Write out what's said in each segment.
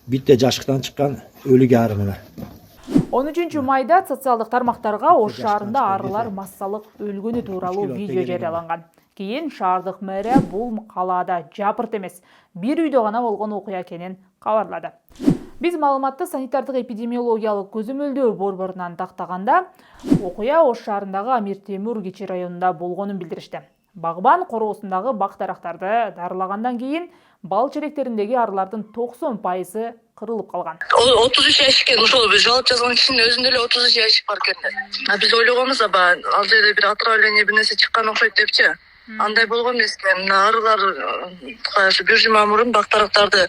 битте жашыктан чыккан өлүк ары мына. 13 майда социалдык тармактарга Ош шаарында арылар массалык өлгөнү тууралуу видео жарыяланган. Кийин шаардык мэрия бул калаада жапырт эмес, бир үйдө гана болгон окуя экенин кабарлады. Биз маалыматты санитардык эпидемиологиялык көзөмөлдөө борборунан тактаганда, окуя Ош шаарындагы Амир Темур кичи районунда болгонун билдиришти. Багбан короосундагы бак-дарактарды дарылагандан кийин бал черектериндеги арылардын 90% кырылып калган. 33 жаш экен, ошол биз жалап жазган кишинин өзүндө эле 33 жаш бар экен. Биз ойлогонбуз ал жерде бир отравление бир нерсе чыккан окшойт депчи. Андай болгон эмес экен. Мына арылар бир жума мурун бак-дарактарды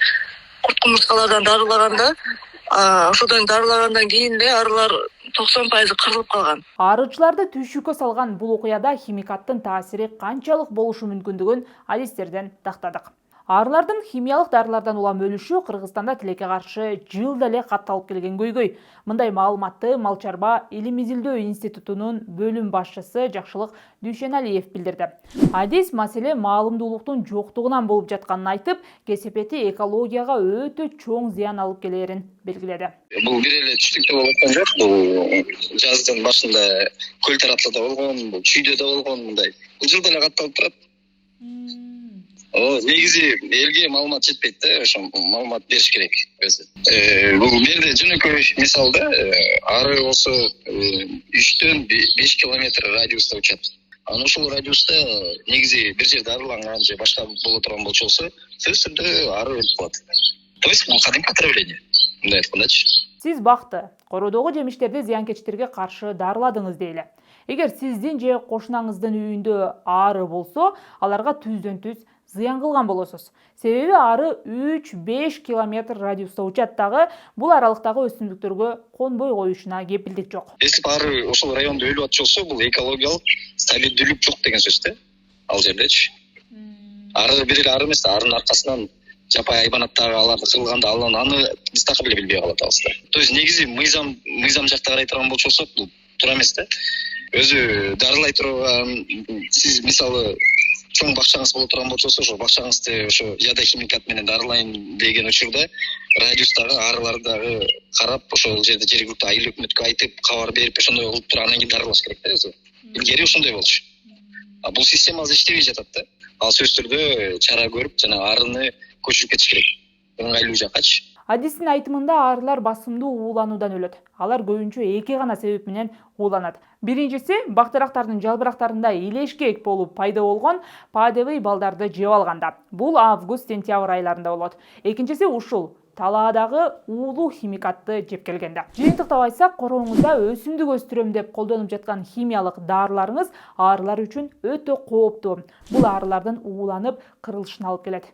курт кумурскалардан дарылаганда, ошодон дарылагандан кийин эле арылар 90% кырылып калган. Арычыларды түйшүккө салган бул окуяда химикаттын таасири канчалык болушу мүмкүндүгүн адистерден тактадык. Арылардын химиялык дарылардан улам өлүшү Кыргызстанда тилекке каршы жылда эле катталып келген көйгөй. Мындай маалыматты Мал чарба илим изилдөө институтунун бөлүм башчысы Жакшылык Дүйшеналиев билдирди. Адис маселе маалымдуулуктун жоктугунан болуп жатканын айтып, кесепети экологияга өтө чоң зыян алып келерин белгиледи. Бул бир эле түштүктө болуп аткан жок, бул жаздын башында көл тараптарда болгон, бул чүйдө да болгон мындай. Бул жылда эле катталып турат. Негизи элге маалымат жетпейт да, ошо маалымат бериш керек өзү. Бул жерде жөнөкөй мисалда ары болсо 3-төн 5 километр радиуста учат. Анан ушул радиуста негизи бир жерде арыланган же башка боло турган болчу, сөзсүз түрдө ары өлүп калат. То есть бул кадимки отравление. Мындай айткандачы. Сиз бакты, короодогу жемиштерди зыянкечтерге каршы дарыладыңыз дейли. Эгер сиздин же кошунаңыздын үйүндө ары болсо, аларга түздөн-түз зыян кылган болосуз. Себеби ары 3-5 километр радиуста учат дагы, бул аралыктагы өсүмдүктөргө конбой коюшуна кепилдик жок. Эсип ары ошол райондо өлүп атчу болсо, бул экологиялык стабилдүүлүк жок деген сөз да. Ал жердечи. Ары бир эле ары эмес, арынын аркасынан жапай айбанаттагы аларды кырылганда аны биз так эле билбей калат алыста. То есть негизи мыйзам жакта карай турган болсок, бул туура эмес да. Өзү дарылай турган, сиз мисалы чоң бакчаңыз боло турган болсо, ошо бакчаңызды ошо ядохимикат менен дарылайм деген учурда радиустагы арылардагы карап, ошол жерде жергиликтүү айыл өкмөткө айтып, кабар берип, ошондой кылып туруп анан кийин дарылаш керек да өзү. Илгери ошондой болчу. Бул система азыр иштебей жатат да. Ал сөзсүз түрдө чара көрүп, жана арыны көчүрүп кетиш керек. Ыңгайлуу жакачы. Адистин айтымында арылар басымдуу уулануудан өлөт. Алар көбүнчө эки гана себеп менен ууланат. Биринчиси, бак-дарактардын жалбырактарында илешкек болуп пайда болгон падевый балдарды жеп алганда. Бул август-сентябрь айларында болот. Экинчиси ушул талаадагы уулуу химикатты жеп келгенде. Жыйынтыктап айтсак, корооңузда өсүмдүк өстүрөм деп колдонуп жаткан химиялык дарыларыңыз арылар үчүн өтө кооптуу. Бул арылардын ууланып кырылышына алып келет.